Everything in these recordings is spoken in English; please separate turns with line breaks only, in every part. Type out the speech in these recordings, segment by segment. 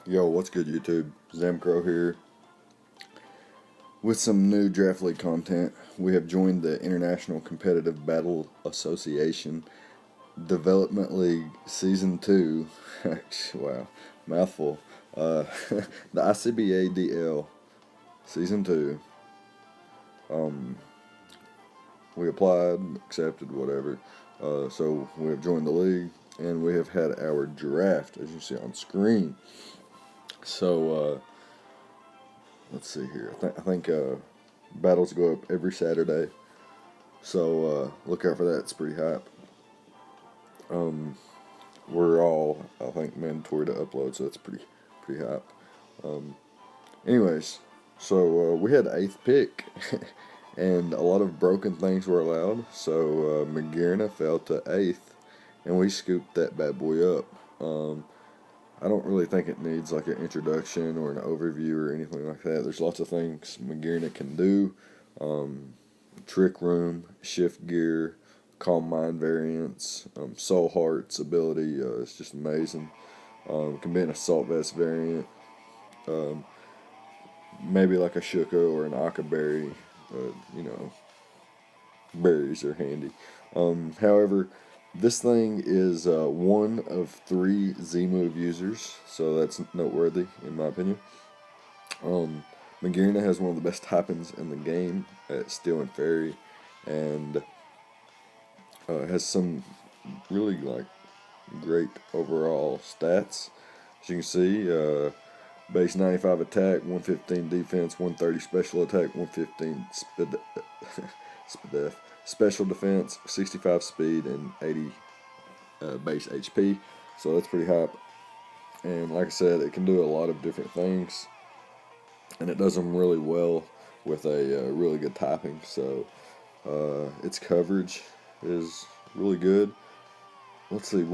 Yo, what's good, YouTube? Zamcrow here with some new Draft League content. We have joined the International Competitive Battle Association Development League Season 2. Wow, mouthful. The ICBA DL Season 2. We applied, accepted, whatever. So we have joined the league, and we have had our draft, as you see on screen. So, let's see here. I think battles go up every Saturday, so look out for that. It's pretty hype. We're all, I think, mandatory to upload, so that's pretty hype. Anyways, so we had the 8th pick, and a lot of broken things were allowed. So McGierna fell to 8th, and we scooped that bad boy up. I don't really think it needs like an introduction or an overview or anything like that. There's lots of things McGierna can do. Trick Room, Shift Gear, Calm Mind variants, Soul Heart's ability is just amazing. Can be an Assault Vest variant. Maybe like a Shuka or an Akaberry. Berries are handy. However, this thing is one of 3 Z-Move users, so that's noteworthy in my opinion. Magearna has one of the best typings in the game at Steel and Fairy, and has some really great overall stats. As you can see, base 95 attack, 115 defense, 130 special attack, 115 special defense, 65 speed, and 80 base HP. So that's pretty hype. And like I said, it can do a lot of different things, and it does them really well with a really good typing. So its coverage is really good. Let's see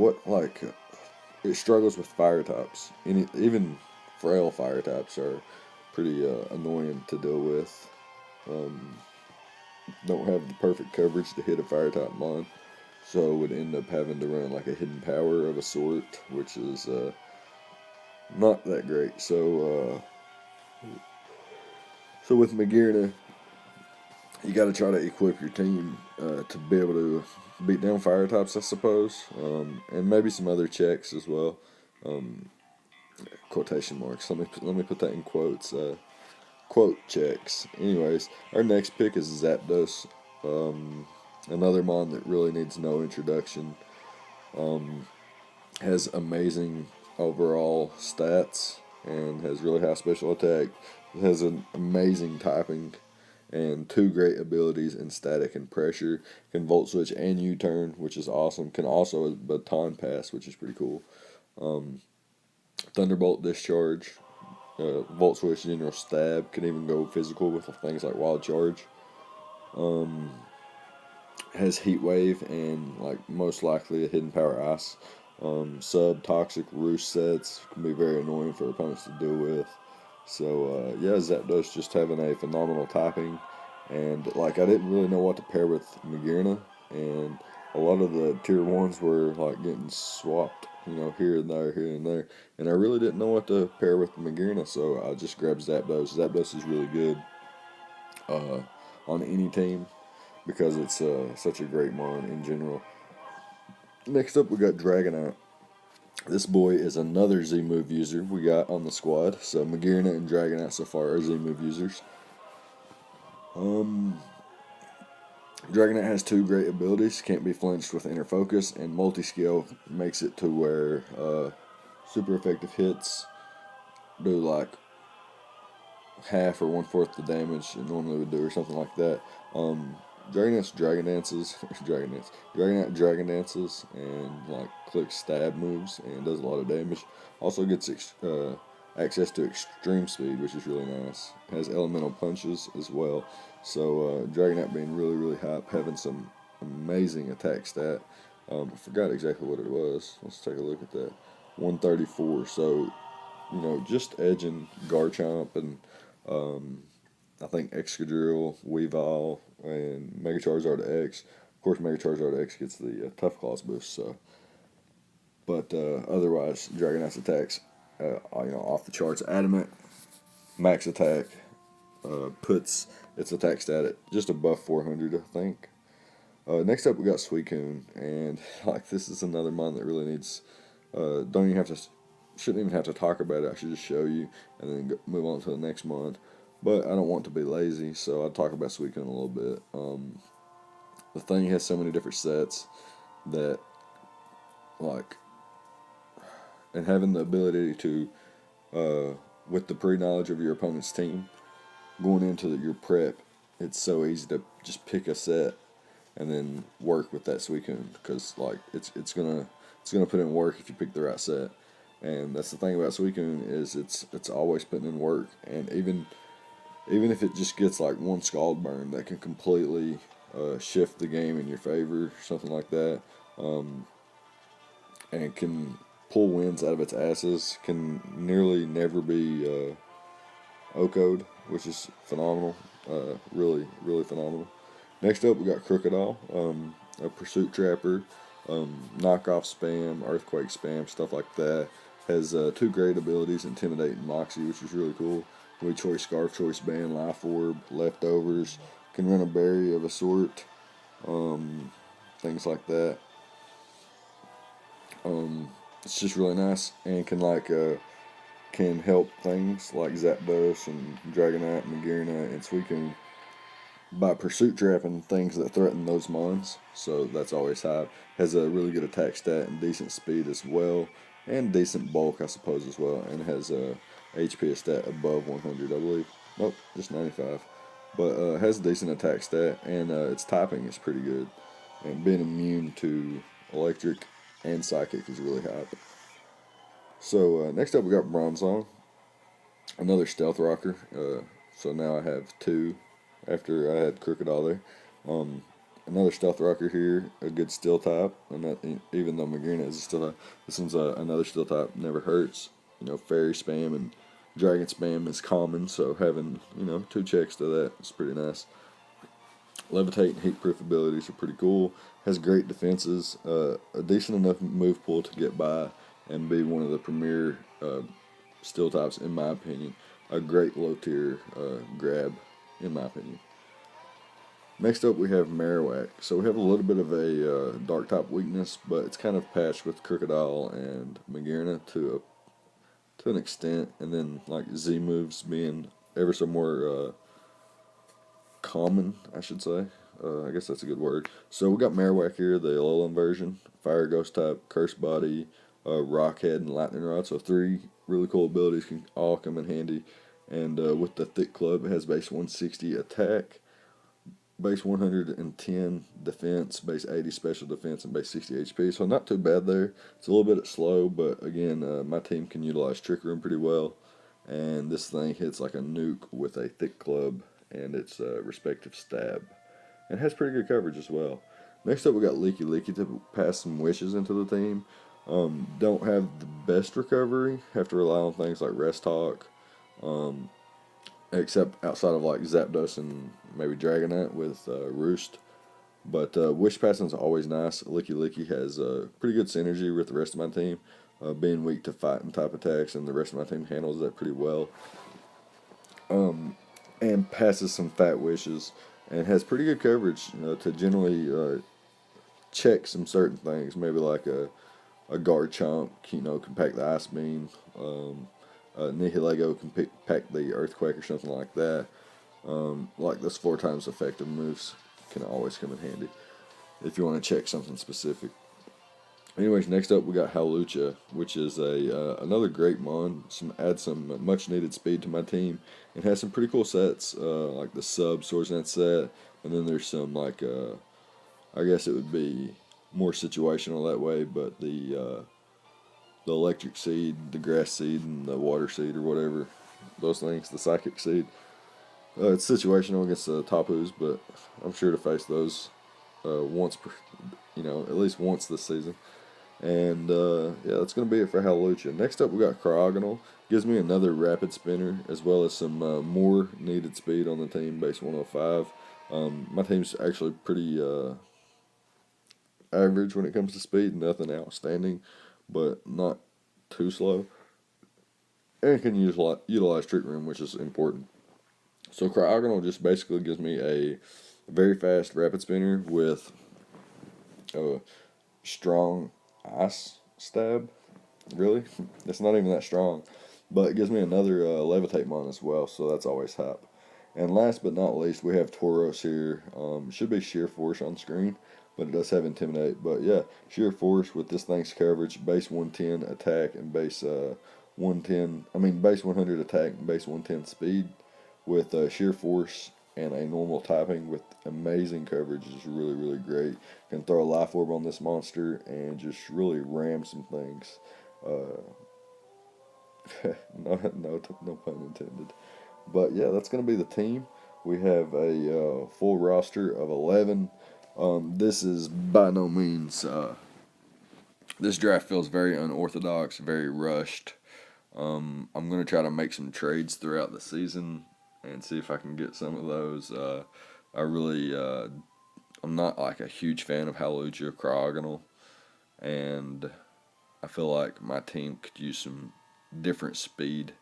it struggles with fire types. Even frail fire types are pretty annoying to deal with. Don't have the perfect coverage to hit a fire type mon, so would end up having to run like a hidden power of a sort, which is not that great. So with Magearna, you got to try to equip your team to be able to beat down fire types, I suppose, and maybe some other checks as well. Quotation marks. Let me put that in quotes. Quote checks. Anyways, our next pick is Zapdos. Another mon that really needs no introduction. Has amazing overall stats and has really high special attack. Has an amazing typing and 2 great abilities in static and pressure. Can Volt Switch and U-turn, which is awesome. Can also baton pass, which is pretty cool. Thunderbolt discharge. Volt Switch, General Stab, can even go physical with things like Wild Charge. Has Heat Wave and most likely a Hidden Power Ice. Toxic Roost sets can be very annoying for opponents to deal with. So Zapdos just having a phenomenal typing, and I didn't really know what to pair with Magearna, and a lot of the tier 1s were getting swapped, here and there, and I really didn't know what to pair with Magearna, so I just grabbed Zapdos. Zapdos is really good on any team because it's such a great mon in general. Next up, we got Dragonite. This boy is another Z-Move user we got on the squad, so Magearna and Dragonite so far are Z-Move users. Dragonite has 2 great abilities, can't be flinched with inner focus, and multi-scale makes it to where super effective hits do half or 1/4 the damage it normally would do or something like that. Dragonite Dragon Dances and clicks stab moves and does a lot of damage. Also gets access to extreme speed, which is really nice. Has elemental punches as well. So Dragonite being really hype, having some amazing attack stat. I forgot exactly what it was. Let's take a look at that. 134. So just edging Garchomp and I think Excadrill, Weavile, and Mega Charizard X. Of course, Mega Charizard X gets the Tough Claws boost. So, but otherwise, Dragonite's attacks off the charts, adamant, max attack, puts its attack stat at just above 400, I think. Next up, we got Suicune, and like this is another mon that really needs. Don't even have to, shouldn't even have to talk about it. I should just show you and then move on to the next mon. But I don't want to be lazy, so I'll talk about Suicune a little bit. The thing has so many different sets that, like, and having the ability to, with the pre-knowledge of your opponent's team, going into your prep, it's so easy to just pick a set and then work with that Suicune, because like it's gonna put in work if you pick the right set. And that's the thing about Suicune, is it's always putting in work, and even if it just gets like one Scald Burn, that can completely shift the game in your favor, something like that, and can pull wins out of its asses, can nearly never be OHKO'd, which is phenomenal, really, really phenomenal. Next up, we got Crocodile, a Pursuit Trapper, knockoff spam, Earthquake spam, stuff like that. Has two great abilities, Intimidate and Moxie, which is really cool. We choice Scarf, choice Band, Life Orb, Leftovers, can run a berry of a sort, things like that. It's just really nice, and can help things like Zapdos and Dragonite, Magearna, and Suicune by pursuit trapping things that threaten those mons. So that's always high. Has a really good attack stat and decent speed as well, and decent bulk, I suppose, as well. And it has a HP stat above 100, I believe. Nope, just 95. But has a decent attack stat, and its typing is pretty good. And being immune to electric and psychic is really high. So next up, we got Bronzong, another stealth rocker. So now I have two after I had Crocodile there. Another stealth rocker here, a good steel type. And that, even though Magearna is a steel type, this one's another steel type. Never hurts. Fairy spam and dragon spam is common, so having two checks to that is pretty nice. Levitate and heat proof abilities are pretty cool. Has great defenses, a decent enough move pool to get by and be one of the premier steel types, in my opinion. A great low tier grab, in my opinion. Next up, we have Marowak. So we have a little bit of a dark type weakness, but it's kind of patched with Crocodile and Magearna to an extent, and then like Z moves being ever so more common, I should say. I guess that's a good word. So we got Marowak here, the Alolan version, Fire Ghost type, Curse Body, Rock Head, and Lightning Rod. So three really cool abilities can all come in handy. And with the Thick Club, it has base 160 attack, base 110 defense, base 80 special defense, and base 60 HP. So not too bad there. It's a little bit slow, but again, my team can utilize Trick Room pretty well. And this thing hits like a nuke with a Thick Club and its respective stab. And has pretty good coverage as well. Next up, we got Leaky Leaky to pass some wishes into the team. Don't have the best recovery. Have to rely on things like Rest Talk. Except outside of like Zapdos and maybe Dragonite with Roost. But Wish Passing is always nice. Licky Licky has pretty good synergy with the rest of my team, being weak to fighting type attacks, and the rest of my team handles that pretty well. And passes some Fat Wishes, and has pretty good coverage to generally check some certain things, maybe like a Garchomp, can pack the Ice Beam. Nihilego can pack the Earthquake or something like that. Like those 4 times effective moves can always come in handy if you want to check something specific. Anyways, next up we got Hawlucha, which is another great mon. Add some much needed speed to my team, and has some pretty cool sets like the Sub Swords Net set, and then there's some like I guess it would be more situational that way, but the Electric Seed, the Grass Seed, and the Water Seed or whatever, those things, the Psychic Seed. It's situational against the Tapus, but I'm sure to face those once per, at least once this season. And yeah, that's going to be it for Hawlucha. Next up, we got Cryogonal. Gives me another rapid spinner, as well as some more needed speed on the team, base 105. My team's actually pretty average when it comes to speed, nothing outstanding, but not too slow. and can utilize Trick Room, which is important. So Cryogonal just basically gives me a very fast rapid spinner with a strong ice stab. Really, it's not even that strong, but it gives me another levitate mon as well, so that's always hype. And last but not least, we have Tauros here. Should be Sheer Force on screen, but it does have Intimidate. But yeah, Sheer Force with this thing's coverage, base 110 attack and base 110. I mean base 100 attack and base 110 speed with Sheer Force and a normal typing with amazing coverage is really, really great. Can throw a Life Orb on this monster and just really ram some things. Uh, no pun intended. But yeah, that's going to be the team. We have a full roster of 11. This is by no means. This draft feels very unorthodox, very rushed. I'm going to try to make some trades throughout the season and see if I can get some of those. I really, I'm not like a huge fan of Hallelujah Cryogonal, and I feel like my team could use some different speed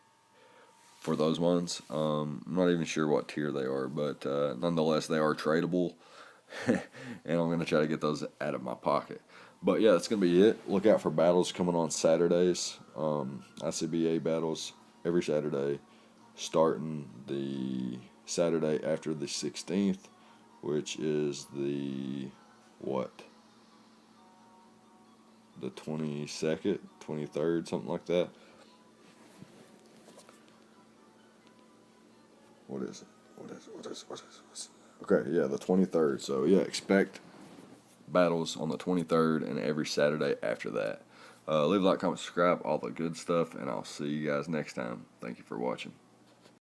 for those ones. I'm not even sure what tier they are, but nonetheless, they are tradable, and I'm going to try to get those out of my pocket. But yeah, that's going to be it. Look out for battles coming on Saturdays. ICBA battles every Saturday, starting the Saturday after the 16th, which is the, what? The 22nd, 23rd, something like that. What is it? What is it? Okay, yeah, the 23rd. So, yeah, expect battles on the 23rd and every Saturday after that. Leave a like, comment, subscribe, all the good stuff, and I'll see you guys next time. Thank you for watching.